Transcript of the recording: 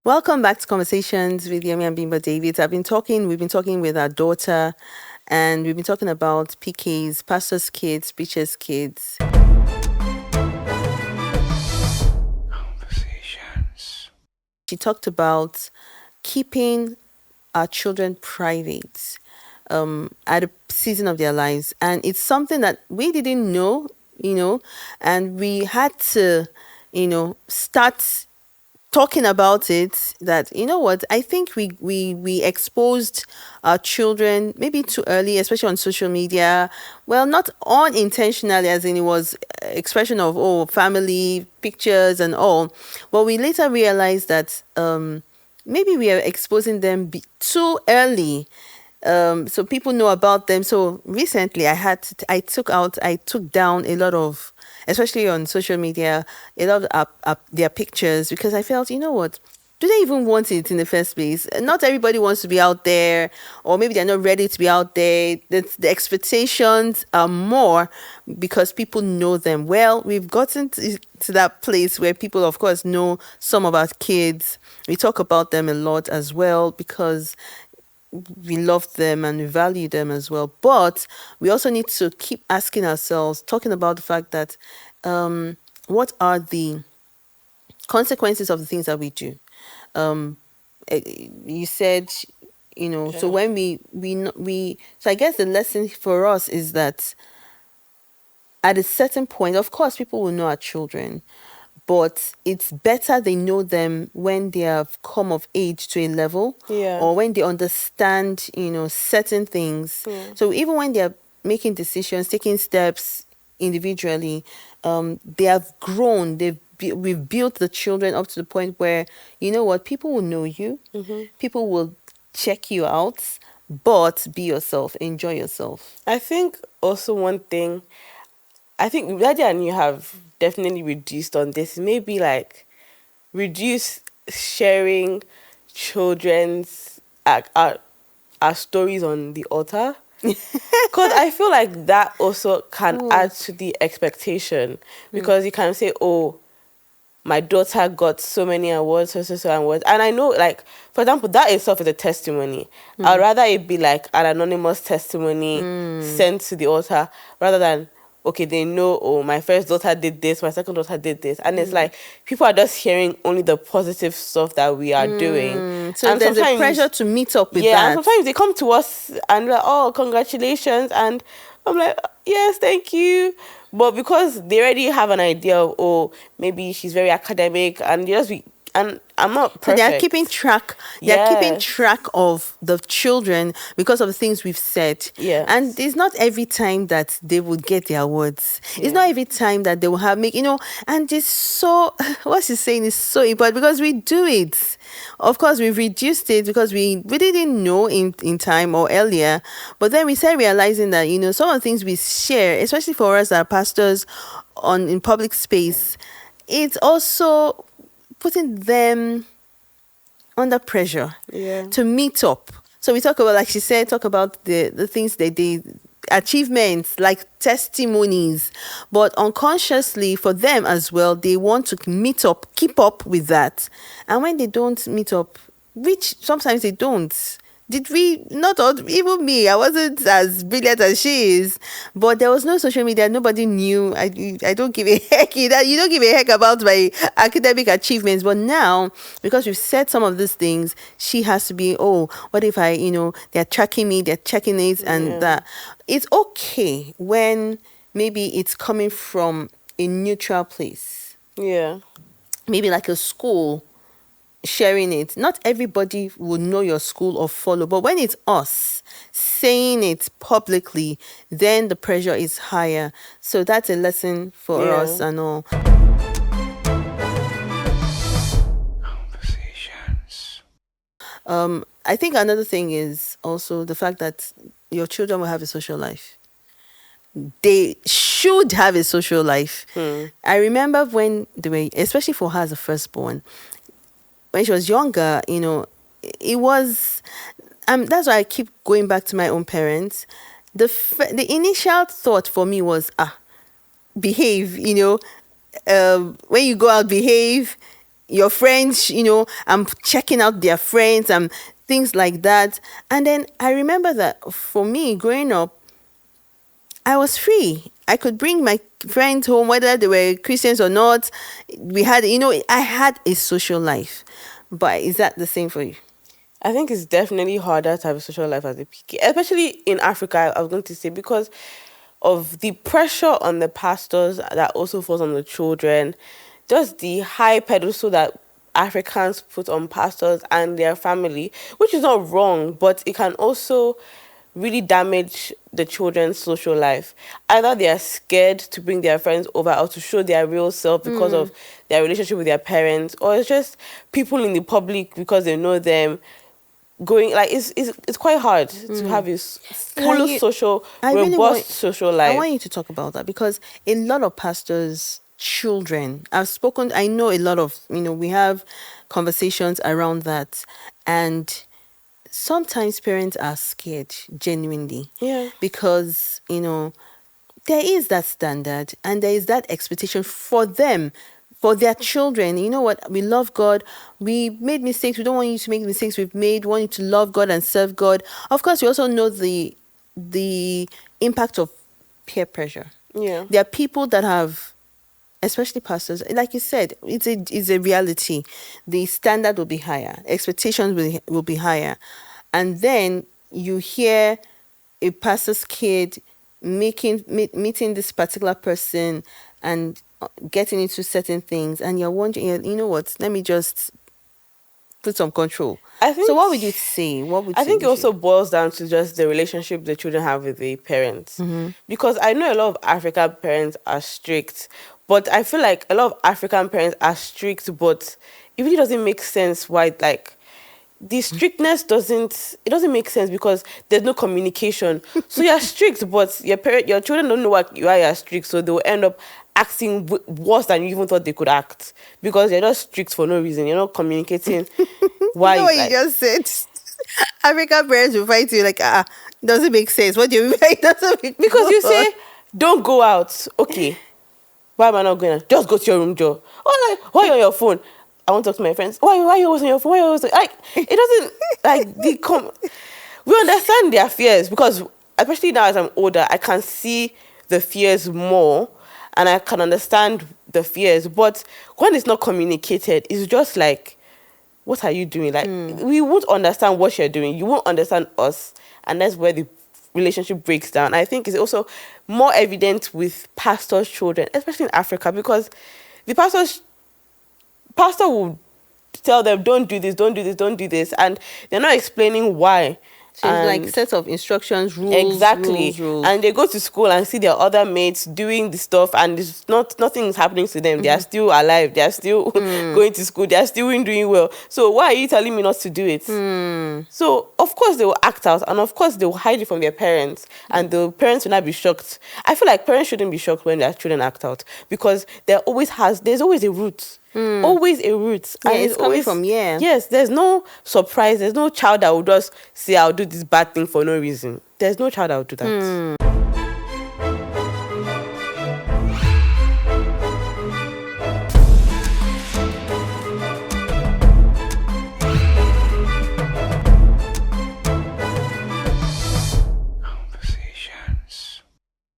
Welcome back to Conversations with Yemi and Bimba David. We've been talking with our daughter, and we've been talking about PKs, pastors' kids, preachers' kids. Conversations. She talked about keeping our children private at a season of their lives. And it's something that we didn't know, and we had to, start talking about it. That, what, I think we exposed our children maybe too early, especially on social media. Well, not unintentionally, as in it was expression of family pictures and all, but we later realized that maybe we are exposing them too early, so people know about them. So recently I took down a lot of, especially on social media, a lot of their pictures, because I felt, what, do they even want it in the first place? Not everybody wants to be out there, or maybe they're not ready to be out there. The expectations are more because people know them well. We've gotten to that place where people, of course, know some of our kids. We talk about them a lot as well because we love them and we value them as well. But we also need to keep asking ourselves, talking about the fact that what are the consequences of the things that we do? You said, so when so I guess the lesson for us is that at a certain point, of course, people will know our children, but it's better they know them when they have come of age to a level, Yeah. or when they understand, certain things. So even when they're making decisions, taking steps individually, they have grown. We've built the children up to the point where, what, people will know you, people will check you out, but be yourself, enjoy yourself. I think also one thing, I think Daddy and you have definitely reduced on this. Maybe like reduce sharing children's our stories on the altar. Because I feel like that also can add to the expectation. Because you can say, oh, my daughter got so many awards, so awards. And I know, like, for example, that itself is a testimony. I'd rather it be like an anonymous testimony sent to the altar rather than, okay, they know, oh, my first daughter did this, my second daughter did this. And it's like, people are just hearing only the positive stuff that we are doing. So And there's a sometimes- pressure to meet up with yeah, and that. sometimes they come to us and we're like, oh, congratulations. And I'm like, yes, thank you. But because they already have an idea of, oh, maybe she's very academic, and and I'm not So perfect. they are keeping track. They are keeping Yes. track of the children because of the things we've said. Yes. And it's not every time that they will get their awards. It's not every time that they will and it's so, what she's saying is so important because we do it. Of course, we've reduced it because we didn't know in time or earlier. But then we started realizing that, some of the things we share, especially for us that are pastors in public space, it's also putting them under pressure to meet up. So we talk about, like she said, the things they did, achievements, like testimonies, but unconsciously for them as well, they want to meet up, keep up with that. And when they don't meet up, which sometimes they don't, did we not all, even me, I wasn't as brilliant as she is, but there was no social media, nobody knew. I don't give a heck, you don't give a heck about my academic achievements. But now, because we've said some of these things, she has to be, oh, what if they're tracking me, they're checking it, and that. It's okay when maybe it's coming from a neutral place, Yeah. maybe like a school sharing it. Not everybody will know your school or follow, but when it's us saying it publicly, then the pressure is higher. So that's a lesson for us and all. Conversations. I think another thing is also the fact that your children will have a social life. They should have a social life. I remember when they were, especially for her as a firstborn, when she was younger, it was, that's why I keep going back to my own parents. The initial thought for me was, behave, when you go out, behave, your friends, I'm checking out their friends and things like that. And then I remember that for me growing up, I was free. I could bring my friends home, whether they were Christians or not. We had, I had a social life. But is that the same for you? I think it's definitely harder to have a social life as a PK, especially in Africa. I was going to say because of the pressure on the pastors that also falls on the children, just the high pedestal that Africans put on pastors and their family, which is not wrong, but it can also really damage the children's social life. Either they are scared to bring their friends over or to show their real self because of their relationship with their parents, or it's just people in the public because they know them going like it's quite hard to have a Can full you? social, I really robust want. social I want life. you to talk about that because a lot of pastors' children. I've spoken. I know a lot of. We have conversations around that, and sometimes parents are scared genuinely Yeah. because there is that standard and there is that expectation for them, for their children. You know what? We love God. We made mistakes. We don't want you to make mistakes we've made. We want you to love God and serve God. Of course, we also know the impact of peer pressure. Yeah. There are people that have, especially pastors, like you said, it's a reality. The standard will be higher, expectations will be higher, and then you hear a pastor's kid meeting this particular person and getting into certain things, and you're wondering, you know what? Let me just put some control. I So, think what would you say? What would I say think it we should? also boils down to just the relationship the children have with the parents. Because I know a lot of African parents are strict, but I feel like a lot of African parents are strict, but it really doesn't make sense why, like, the strictness doesn't make sense because there's no communication. So you're strict, but your children don't know why you're strict, so they'll end up acting worse than you even thought they could act because you're just strict for no reason. You're not communicating You know why, what you like, just said? African parents will fight you like, doesn't make sense. What do you mean by it doesn't make because you sense? say don't go out. Okay, why am I not going out? Just go to your room, Joe. Oh, like, why are you on your phone? I want to talk to my friends. Why are you always on your phone? Why are you always like it doesn't like we understand their fears because especially now as I'm older, I can see the fears more and I can understand the fears. But when it's not communicated, it's just like, what are you doing? Like we won't understand what you're doing. You won't understand us, and that's where the relationship breaks down. I think it's also more evident with pastors' children, especially in Africa, because the pastor will tell them, don't do this, don't do this, don't do this, and they're not explaining why. So it's like And sets of instructions, rules, exactly. rules, rules. And they go to school and see their other mates doing the stuff and nothing is happening to them. They are still alive. They are still going to school. They are still doing well. So why are you telling me not to do it? So of course they will act out and of course they will hide it from their parents and the parents will not be shocked. I feel like parents shouldn't be shocked when their children act out because there's always a root. Always a root. Yeah, And it's coming always from, yeah. Yes, there's no surprise. There's no child that will just say I'll do this bad thing for no reason. There's no child that will do that.